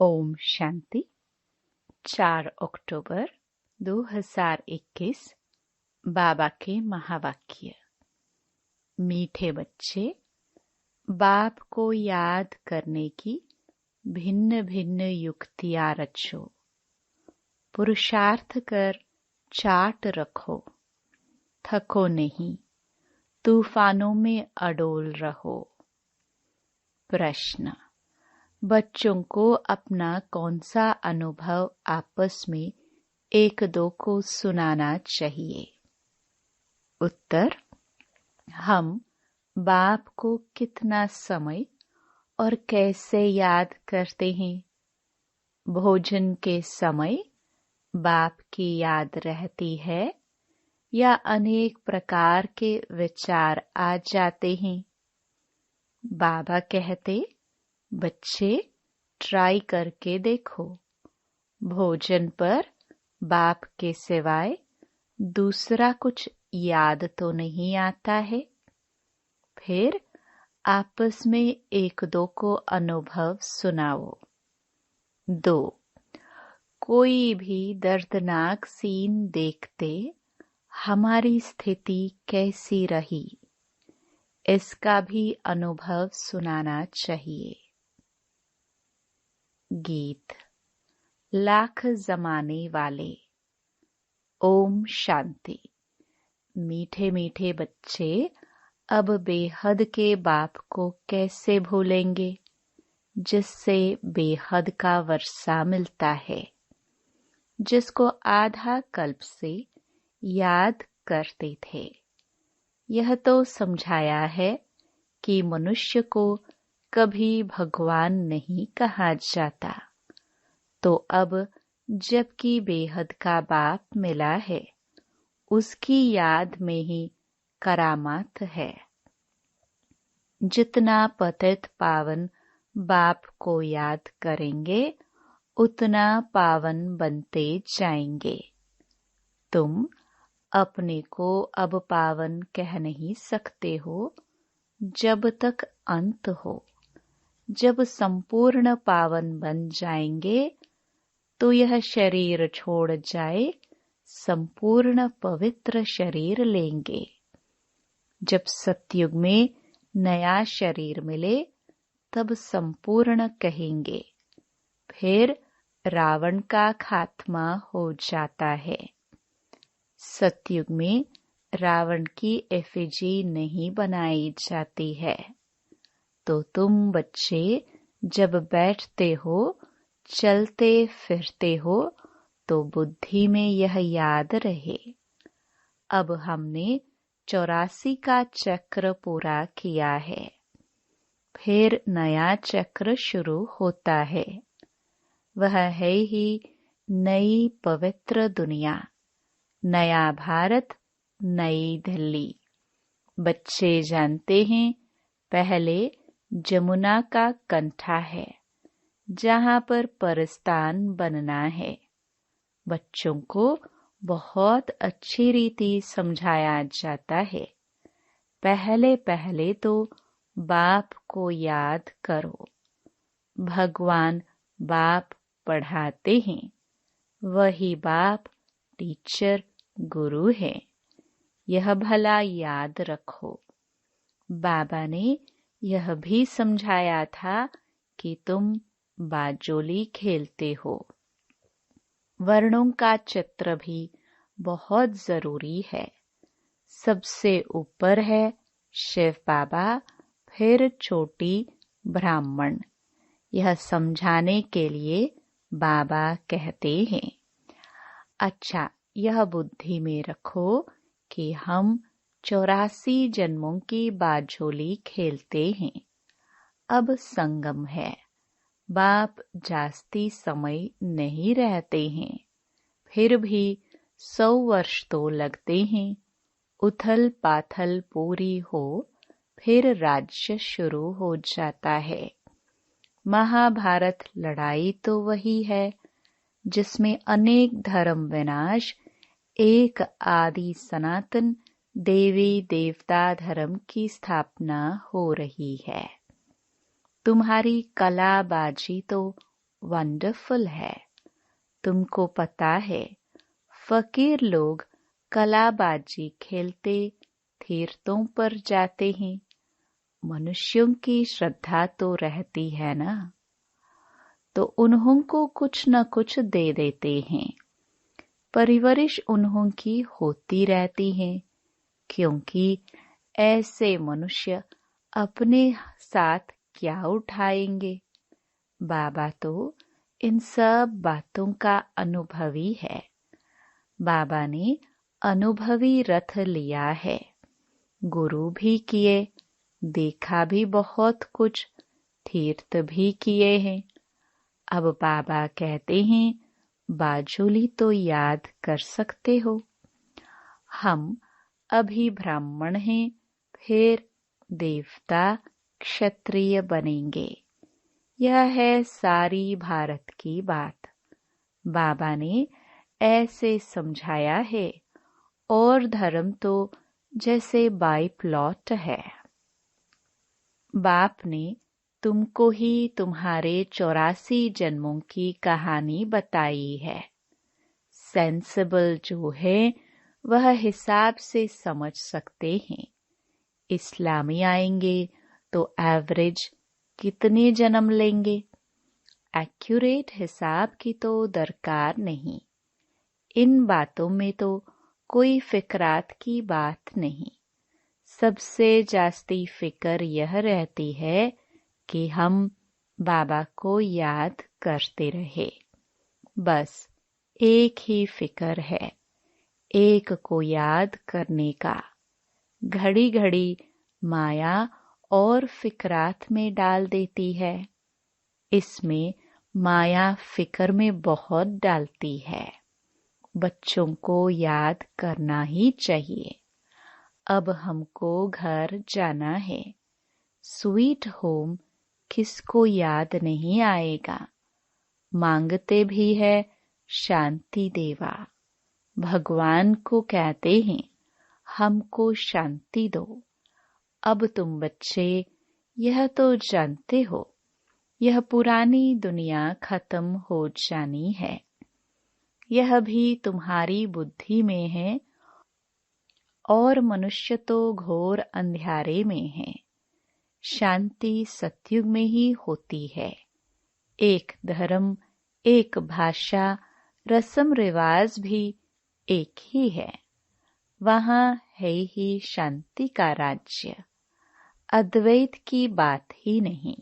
ओम शांति। 4 अक्टूबर 2021। बाबा के महावाक्य। मीठे बच्चे, बाप को याद करने की भिन्न भिन्न युक्तियां रचो। पुरुषार्थ कर चाट रखो, थको नहीं, तूफानों में अडोल रहो। प्रश्न: बच्चों को अपना कौन सा अनुभव आपस में एक दो को सुनाना चाहिए? उत्तर: हम बाप को कितना समय और कैसे याद करते हैं? भोजन के समय बाप की याद रहती है या अनेक प्रकार के विचार आ जाते हैं? बाबा कहते, बच्चे ट्राई करके देखो। भोजन पर बाप के सिवाय दूसरा कुछ याद तो नहीं आता है। फिर आपस में एक दो को अनुभव सुनाओ। 2. कोई भी दर्दनाक सीन देखते हमारी स्थिति कैसी रही, इसका भी अनुभव सुनाना चाहिए। गीत। लाख जमाने वाले। ओम शांति। मीठे मीठे बच्चे अब बेहद के बाप को कैसे भूलेंगे, जिससे बेहद का वर्षा मिलता है, जिसको आधा कल्प से याद करते थे। यह तो समझाया है कि मनुष्य को कभी भगवान नहीं कहा जाता, तो अब जबकि बेहद का बाप मिला है, उसकी याद में ही करामात है। जितना पतित पावन बाप को याद करेंगे, उतना पावन बनते जाएंगे। तुम अपने को अब पावन कह नहीं सकते हो जब तक अंत हो। जब संपूर्ण पावन बन जाएंगे तो यह शरीर छोड़ जाए संपूर्ण पवित्र शरीर लेंगे। जब सतयुग में नया शरीर मिले तब संपूर्ण कहेंगे। फिर रावण का खात्मा हो जाता है। सतयुग में रावण की एफिजी नहीं बनाई जाती है। तो तुम बच्चे जब बैठते हो, चलते फिरते हो, तो बुद्धि में यह याद रहे। अब हमने 84 का चक्र पूरा किया है। फिर नया चक्र शुरू होता है। वह है ही नई पवित्र दुनिया, नया भारत, नई दिल्ली। बच्चे जानते हैं, पहले जमुना का कंठा है, जहाँ पर परस्तान बनना है। बच्चों को बहुत अच्छी रीति समझाया जाता है। पहले पहले तो बाप को याद करो। भगवान बाप पढ़ाते हैं, वही बाप टीचर गुरु है। यह भला याद रखो। बाबा ने यह भी समझाया था कि तुम बाजोली खेलते हो। वर्णों का चित्र भी बहुत जरूरी है। सबसे ऊपर है शिव बाबा, फिर छोटी ब्राह्मण। यह समझाने के लिए बाबा कहते हैं। अच्छा, यह बुद्धि में रखो कि हम 84 जन्मों की बाजोली खेलते हैं। अब संगम है। बाप जास्ती समय नहीं रहते हैं, फिर भी 100 वर्ष तो लगते हैं। उथल पाथल पूरी हो, फिर राज्य शुरू हो जाता है। महाभारत लड़ाई तो वही है, जिसमें अनेक धर्म विनाश, एक आदि सनातन देवी देवता धर्म की स्थापना हो रही है। तुम्हारी कलाबाजी तो वंडरफुल है। तुमको पता है, फकीर लोग कलाबाजी खेलते तीर्थों पर जाते हैं। मनुष्यों की श्रद्धा तो रहती है ना, तो उन्हों को कुछ न कुछ दे देते हैं। परवरिश उन्हों की होती रहती है, क्योंकि ऐसे मनुष्य अपने साथ क्या उठाएंगे। बाबा तो इन सब बातों का अनुभवी है। बाबा ने अनुभवी रथ लिया है, गुरु भी किए, देखा भी बहुत कुछ, तीर्थ भी किए हैं। अब बाबा कहते हैं, बाजुली तो याद कर सकते हो। हम अभी ब्राह्मण हैं, फिर देवता क्षत्रिय बनेंगे। यह है सारी भारत की बात। बाबा ने ऐसे समझाया है। और धर्म तो जैसे बाई प्लॉट है। बाप ने तुमको ही तुम्हारे 84 जन्मों की कहानी बताई है। सेंसिबल जो है वह हिसाब से समझ सकते हैं। इस्लामी आएंगे तो एवरेज कितने जन्म लेंगे। एक्यूरेट हिसाब की तो दरकार नहीं। इन बातों में तो कोई फिक्रात की बात नहीं। सबसे जास्ती फिक्र यह रहती है कि हम बाबा को याद करते रहे। बस एक ही फिक्र है, एक को याद करने का। घड़ी घड़ी माया और फिक्रात में डाल देती है। इसमें माया फिक्र में बहुत डालती है। बच्चों को याद करना ही चाहिए। अब हमको घर जाना है। स्वीट होम किसको याद नहीं आएगा। मांगते भी है शांति देवा। भगवान को कहते हैं, हमको शांति दो। अब तुम बच्चे यह तो जानते हो, यह पुरानी दुनिया खत्म हो जानी है। यह भी तुम्हारी बुद्धि में है, और मनुष्य तो घोर अंधियारे में है। शांति सतयुग में ही होती है। एक धर्म, एक भाषा, रस्म रिवाज भी एक ही है। वहाँ है ही शांति का राज्य। अद्वैत की बात ही नहीं।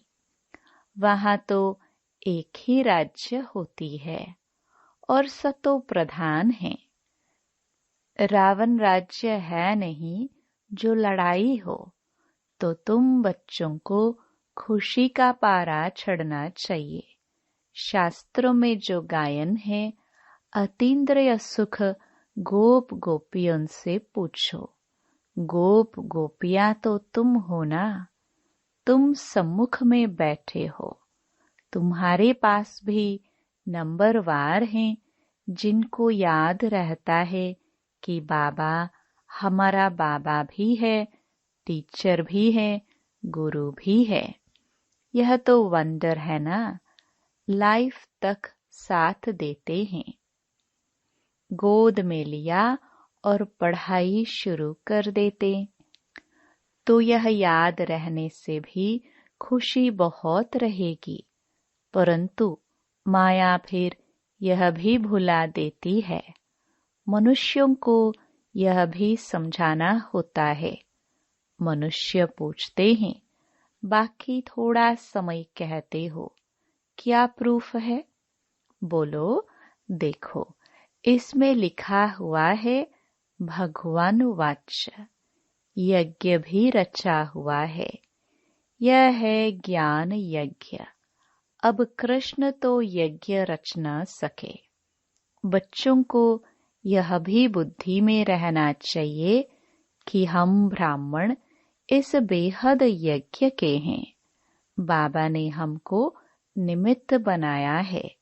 वहाँ तो एक ही राज्य होती है और सतो प्रधान है। रावण राज्य है नहीं जो लड़ाई हो। तो तुम बच्चों को खुशी का पारा चढ़ना चाहिए। शास्त्रों में जो गायन है, अतीन्द्रिय सुख गोप गोपियों से पूछो। गोप गोपियां तो तुम हो ना। तुम सम्मुख में बैठे हो। तुम्हारे पास भी नंबरवार हैं, जिनको याद रहता है कि बाबा हमारा बाबा भी है, टीचर भी है, गुरु भी है। यह तो वंडर है ना। लाइफ तक साथ देते हैं। गोद में लिया और पढ़ाई शुरू कर देते, तो यह याद रहने से भी खुशी बहुत रहेगी। परंतु माया फिर यह भी भुला देती है। मनुष्यों को यह भी समझाना होता है। मनुष्य पूछते हैं, बाकी थोड़ा समय कहते हो, क्या प्रूफ है? बोलो, देखो इसमें लिखा हुआ है भगवान वाच्य। यज्ञ भी रचा हुआ है। यह है ज्ञान यज्ञ। अब कृष्ण तो यज्ञ रच न सके। बच्चों को यह भी बुद्धि में रहना चाहिए कि हम ब्राह्मण इस बेहद यज्ञ के हैं। बाबा ने हमको निमित्त बनाया है।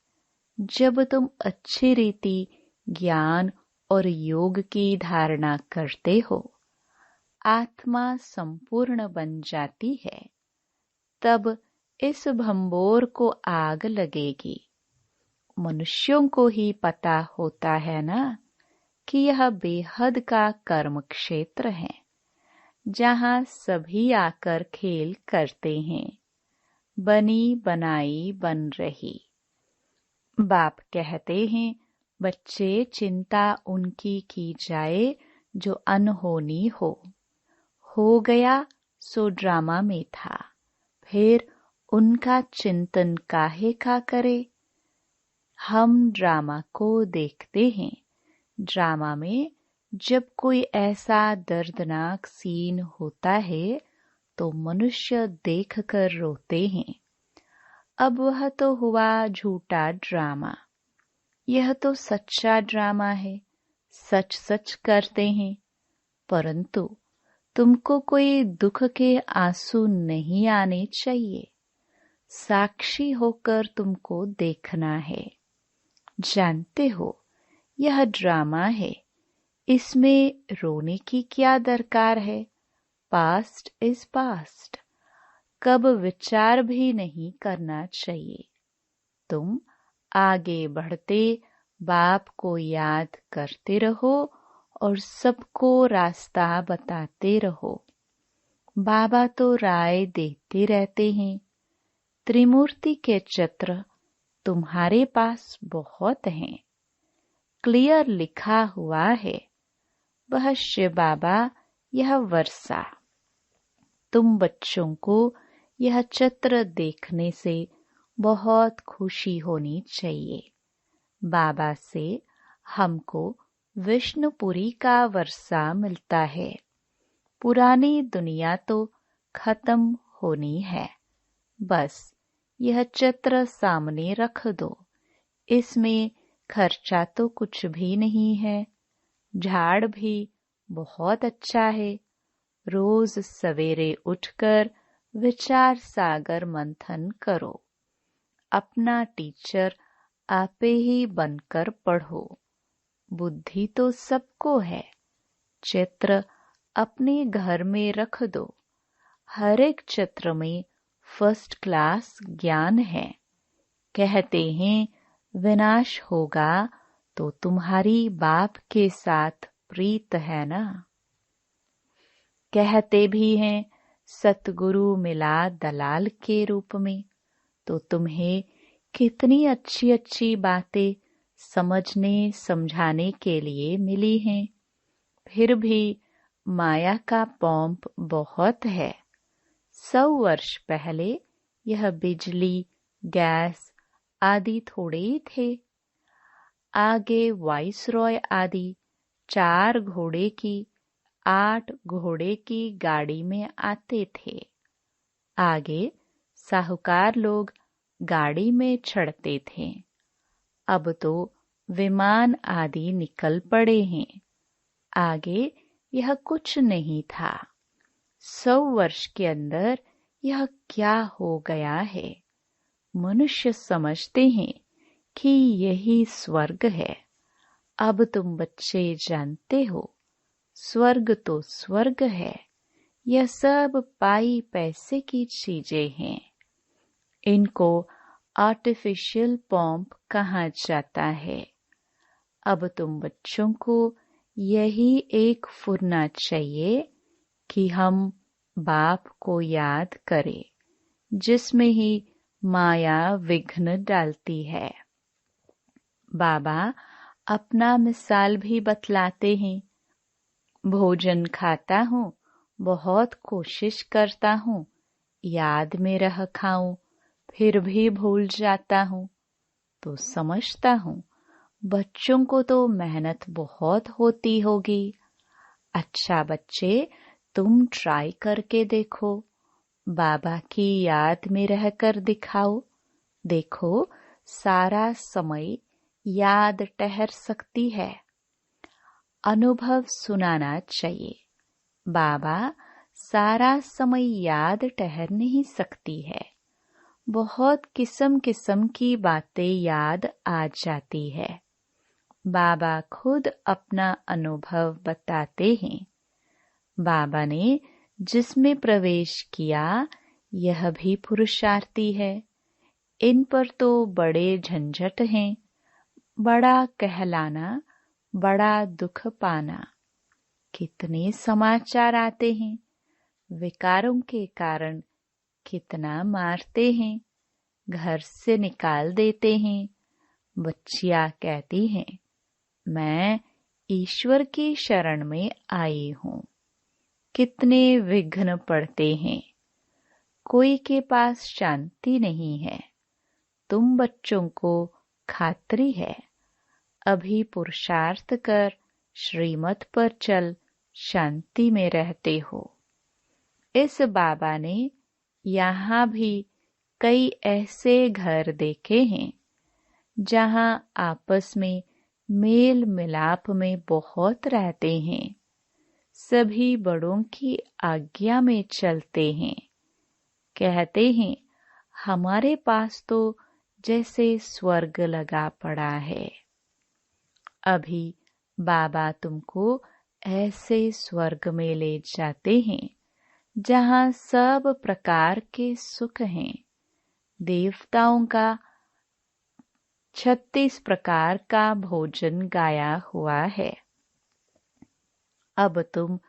जब तुम अच्छी रीति ज्ञान और योग की धारणा करते हो, आत्मा संपूर्ण बन जाती है, तब इस भंबोर को आग लगेगी। मनुष्यों को ही पता होता है ना कि यह बेहद का कर्म क्षेत्र है, जहाँ सभी आकर खेल करते हैं। बनी बनाई बन रही। बाप कहते हैं, बच्चे चिंता उनकी की जाए जो अनहोनी हो गया सो ड्रामा में था, फिर उनका चिंतन काहे का करे। हम ड्रामा को देखते हैं। ड्रामा में जब कोई ऐसा दर्दनाक सीन होता है तो मनुष्य देखकर रोते हैं। अब वह तो हुआ झूठा ड्रामा, यह तो सच्चा ड्रामा है। सच सच करते हैं, परंतु तुमको कोई दुख के आंसू नहीं आने चाहिए। साक्षी होकर तुमको देखना है। जानते हो, यह ड्रामा है, इसमें रोने की क्या दरकार है। पास्ट इज पास्ट, कब विचार भी नहीं करना चाहिए। तुम आगे बढ़ते बाप को याद करते रहो और सबको रास्ता बताते रहो। बाबा तो राय देते रहते हैं। त्रिमूर्ति के चित्र तुम्हारे पास बहुत हैं। क्लियर लिखा हुआ है, वह शिव बाबा यह वर्षा। तुम बच्चों को यह चित्र देखने से बहुत खुशी होनी चाहिए। बाबा से हमको विष्णुपुरी का वर्षा मिलता है। पुरानी दुनिया तो खत्म होनी है। बस यह चित्र सामने रख दो। इसमें खर्चा तो कुछ भी नहीं है। झाड़ भी बहुत अच्छा है। रोज सवेरे उठकर विचार सागर मंथन करो। अपना टीचर आपे ही बनकर पढ़ो। बुद्धि तो सबको है। चित्र अपने घर में रख दो। हर एक चित्र में फर्स्ट क्लास ज्ञान है। कहते हैं विनाश होगा तो तुम्हारी बाप के साथ प्रीत है ना। कहते भी हैं सतगुरु मिला दलाल के रूप में, तो तुम्हें कितनी अच्छी अच्छी बातें समझने समझाने के लिए मिली हैं। फिर भी माया का पॉम्प बहुत है। 100 वर्ष पहले यह बिजली, गैस आदि थोड़े ही थे। आगे वाइसरॉय आदि 4 घोड़े की 8 घोड़े की गाड़ी में आते थे। आगे साहूकार लोग गाड़ी में चढ़ते थे। अब तो विमान आदि निकल पड़े हैं। आगे यह कुछ नहीं था। 100 वर्ष के अंदर यह क्या हो गया है। मनुष्य समझते हैं कि यही स्वर्ग है। अब तुम बच्चे जानते हो, स्वर्ग तो स्वर्ग है। यह सब पाई पैसे की चीजें हैं। इनको आर्टिफिशियल पॉम्प कहा जाता है। अब तुम बच्चों को यही एक फुरना चाहिए कि हम बाप को याद करें, जिसमें ही माया विघ्न डालती है। बाबा अपना मिसाल भी बतलाते हैं। भोजन खाता हूँ, बहुत कोशिश करता हूँ याद में रह खाऊं, फिर भी भूल जाता हूँ। तो समझता हूँ बच्चों को तो मेहनत बहुत होती होगी। अच्छा बच्चे, तुम ट्राई करके देखो, बाबा की याद में रहकर दिखाओ। देखो सारा समय याद ठहर सकती है। अनुभव सुनाना चाहिए। बाबा सारा समय याद ठहर नहीं सकती है। बहुत किस्म किस्म की बातें याद आ जाती है। बाबा खुद अपना अनुभव बताते हैं। बाबा ने जिसमें प्रवेश किया यह भी पुरुषार्थी है। इन पर तो बड़े झंझट हैं। बड़ा कहलाना, बड़ा दुख पाना। कितने समाचार आते हैं, विकारों के कारण कितना मारते हैं, घर से निकाल देते हैं। बच्चियां कहती हैं, मैं ईश्वर की शरण में आई हूँ। कितने विघ्न पड़ते हैं, कोई के पास शांति नहीं है। तुम बच्चों को खातरी है, अभी पुरुषार्थ कर श्रीमत पर चल शांति में रहते हो। इस बाबा ने यहाँ भी कई ऐसे घर देखे हैं जहाँ आपस में मेल मिलाप में बहुत रहते हैं, सभी बड़ों की आज्ञा में चलते हैं। कहते हैं, हमारे पास तो जैसे स्वर्ग लगा पड़ा है। अभी बाबा तुमको ऐसे स्वर्ग में ले जाते हैं जहाँ सब प्रकार के सुख हैं। देवताओं का 36 प्रकार का भोजन गाया हुआ है। अब तुम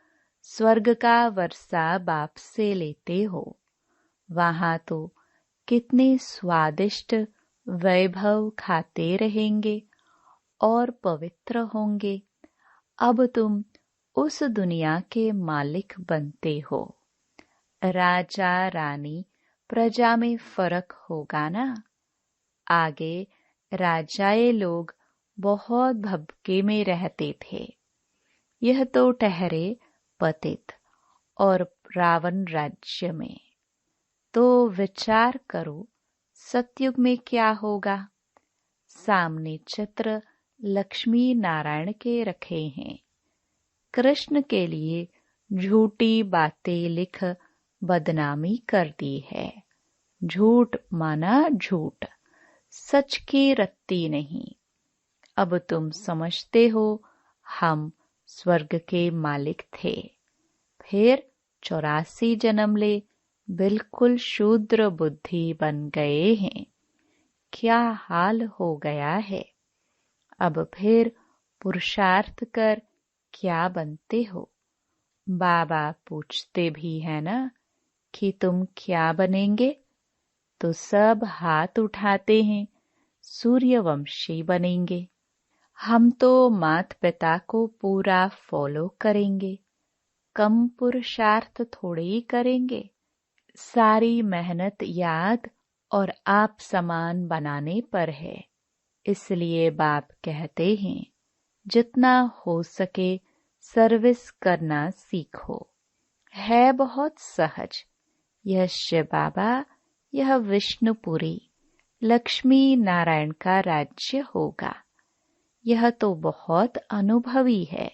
स्वर्ग का वर्षा बाप से लेते हो। वहाँ तो कितने स्वादिष्ट वैभव खाते रहेंगे और पवित्र होंगे। अब तुम उस दुनिया के मालिक बनते हो। राजा रानी प्रजा में फर्क होगा ना। आगे राजाए लोग बहुत भब्के में रहते थे, यह तो ठहरे पतित और रावण राज्य में। तो विचार करो सतयुग में क्या होगा। सामने चित्र लक्ष्मी नारायण के रखे हैं। कृष्ण के लिए झूठी बातें लिख बदनामी कर दी है। झूठ माना झूठ, सच की रत्ती नहीं। अब तुम समझते हो हम स्वर्ग के मालिक थे, फिर 84 जन्म ले बिल्कुल शूद्र बुद्धि बन गए हैं। क्या हाल हो गया है। अब फिर पुरुषार्थ कर क्या बनते हो। बाबा पूछते भी है ना कि तुम क्या बनेंगे, तो सब हाथ उठाते हैं, सूर्यवंशी बनेंगे। हम तो माता पिता को पूरा फॉलो करेंगे, कम पुरुषार्थ थोड़े ही करेंगे। सारी मेहनत याद और आप समान बनाने पर है। इसलिए बाप कहते हैं, जितना हो सके सर्विस करना सीखो। है बहुत सहज। यह शिव बाबा, यह विष्णुपुरी, लक्ष्मी नारायण का राज्य होगा। यह तो बहुत अनुभवी है।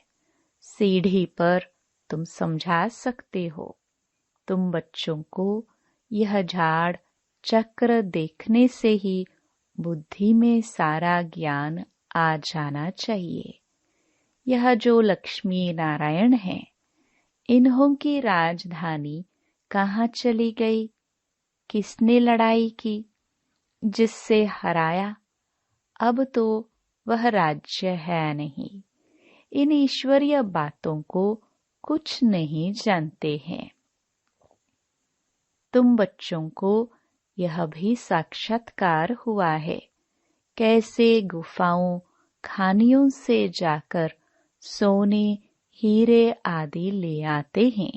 सीढ़ी पर तुम समझा सकते हो। तुम बच्चों को यह झाड़ चक्र देखने से ही बुद्धि में सारा ज्ञान आ जाना चाहिए। यह जो लक्ष्मी नारायण है, इन्हों की राजधानी कहाँ चली गई। किसने लड़ाई की, जिससे हराया। अब तो वह राज्य है नहीं। इन ईश्वरीय बातों को कुछ नहीं जानते हैं। तुम बच्चों को यह भी साक्षात्कार हुआ है, कैसे गुफाओं खानियों से जाकर सोने हीरे आदि ले आते हैं।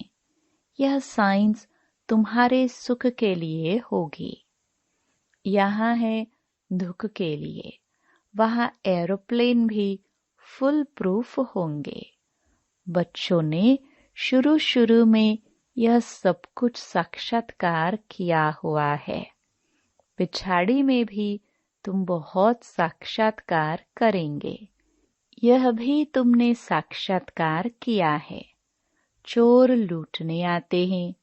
यह साइंस तुम्हारे सुख के लिए होगी। यहाँ है दुख के लिए। वहाँ एरोप्लेन भी फुल प्रूफ होंगे। बच्चों ने शुरू शुरू में यह सब कुछ साक्षात्कार किया हुआ है। पिछाड़ी में भी तुम बहुत साक्षात्कार करेंगे। यह भी तुमने साक्षात्कार किया है। चोर लूटने आते हैं,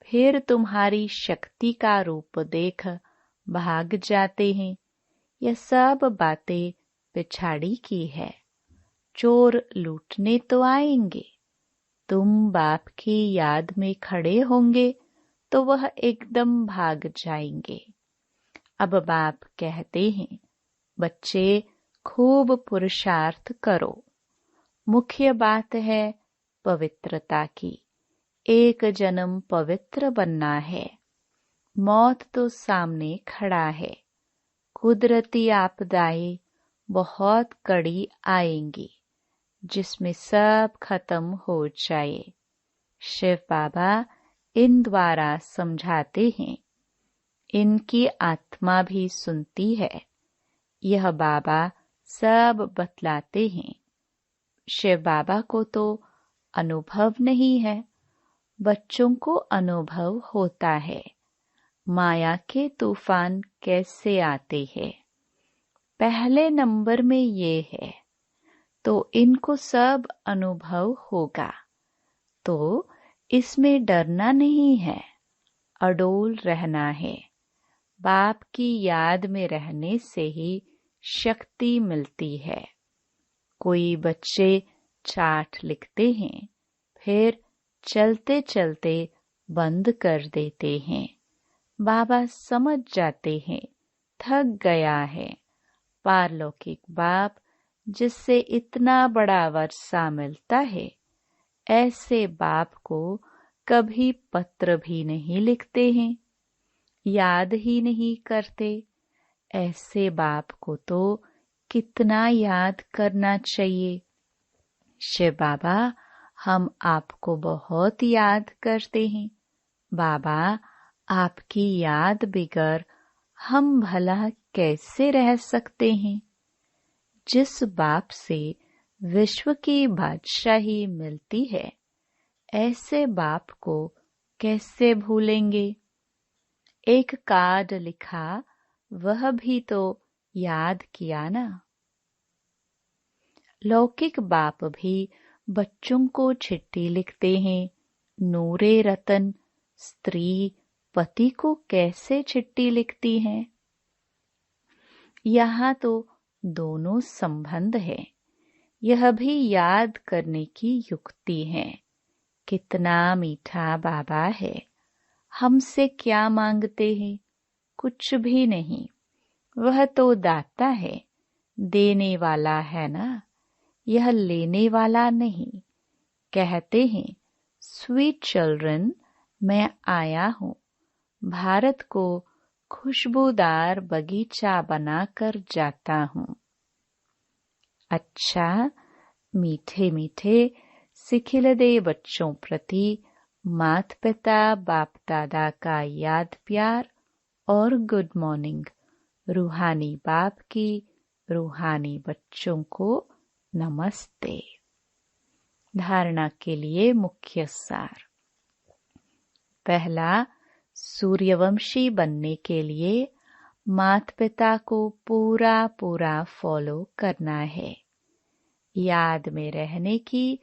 फिर तुम्हारी शक्ति का रूप देख भाग जाते हैं। यह सब बातें पिछाड़ी की है। चोर लूटने तो आएंगे, तुम बाप की याद में खड़े होंगे तो वह एकदम भाग जाएंगे। अब बाप कहते हैं, बच्चे खूब पुरुषार्थ करो। मुख्य बात है पवित्रता की। एक जन्म पवित्र बनना है। मौत तो सामने खड़ा है। कुदरती आपदाएं बहुत कड़ी आएंगी, जिसमें सब खत्म हो जाए। शिव बाबा इन द्वारा समझाते हैं। इनकी आत्मा भी सुनती है। यह बाबा सब बतलाते हैं। शिव बाबा को तो अनुभव नहीं है, बच्चों को अनुभव होता है। माया के तूफान कैसे आते हैं। पहले नंबर में ये है, तो इनको सब अनुभव होगा। तो इसमें डरना नहीं है, अडोल रहना है। बाप की याद में रहने से ही शक्ति मिलती है। कोई बच्चे चार्ट लिखते हैं, फिर चलते चलते बंद कर देते हैं। बाबा समझ जाते हैं थक गया है। पारलौकिक बाप जिससे इतना बड़ा वर्षा मिलता है, ऐसे बाप को कभी पत्र भी नहीं लिखते हैं, याद ही नहीं करते। ऐसे बाप को तो कितना याद करना चाहिए। शिव बाबा, हम आपको बहुत याद करते हैं। बाबा, आपकी याद बिगर हम भला कैसे रह सकते हैं। जिस बाप से विश्व की बादशाही मिलती है, ऐसे बाप को कैसे भूलेंगे। एक कार्ड लिखा, वह भी तो याद किया ना। लौकिक बाप भी बच्चों को चिट्ठी लिखते हैं। नूरे रतन स्त्री पति को कैसे चिट्ठी लिखती हैं। यहाँ तो दोनों संबंध है। यह भी याद करने की युक्ति है। कितना मीठा बाबा है। हमसे क्या मांगते हैं, कुछ भी नहीं। वह तो दाता है, देने वाला है ना, यह लेने वाला नहीं। कहते हैं, स्वीट चिल्ड्रन, मैं आया हूँ भारत को खुशबूदार बगीचा बनाकर जाता हूँ। अच्छा, मीठे मीठे सिखिलदे बच्चों प्रति माता पिता बाप दादा का याद प्यार और गुड मॉर्निंग। रूहानी बाप की रूहानी बच्चों को नमस्ते। धारणा के लिए मुख्य सार। पहला, सूर्यवंशी बनने के लिए माता पिता को पूरा पूरा फॉलो करना है। याद में रहने की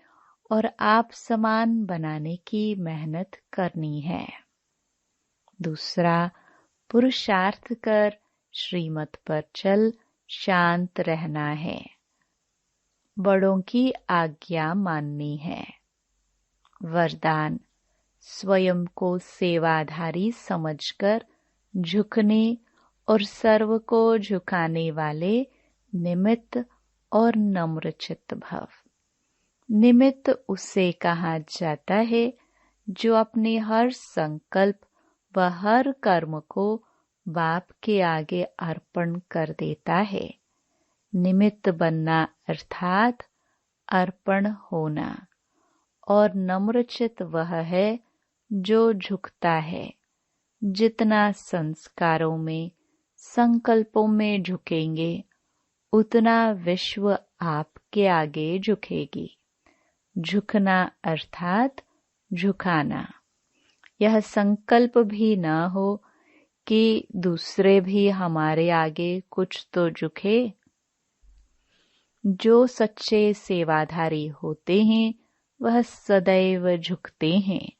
और आप समान बनाने की मेहनत करनी है। दूसरा, पुरुषार्थ कर श्रीमत पर चल शांत रहना है। बड़ों की आज्ञा माननी है। वरदान, स्वयं को सेवाधारी समझकर झुकने और सर्व को झुकाने वाले निमित्त और नम्र चित्त भव। निमित्त उसे कहा जाता है जो अपने हर संकल्प व हर कर्म को बाप के आगे अर्पण कर देता है। निमित्त बनना अर्थात अर्पण होना। और नम्रचित वह है जो झुकता है। जितना संस्कारों में संकल्पों में झुकेंगे, उतना विश्व आपके आगे झुकेगी। झुकना अर्थात झुकाना। यह संकल्प भी न हो कि दूसरे भी हमारे आगे कुछ तो झुके। जो सच्चे सेवाधारी होते हैं वह सदैव झुकते हैं,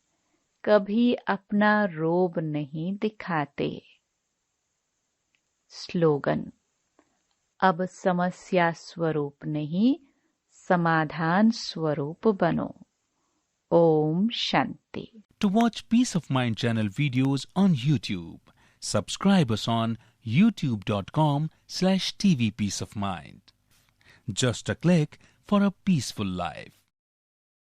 कभी अपना रोब नहीं दिखाते। स्लोगन, अब समस्या स्वरूप नहीं, समाधान स्वरूप बनो। Om Shanti. To watch Peace of Mind channel videos on YouTube, subscribe us on youtube.com/tvpeaceofmind. Just a click for a peaceful life.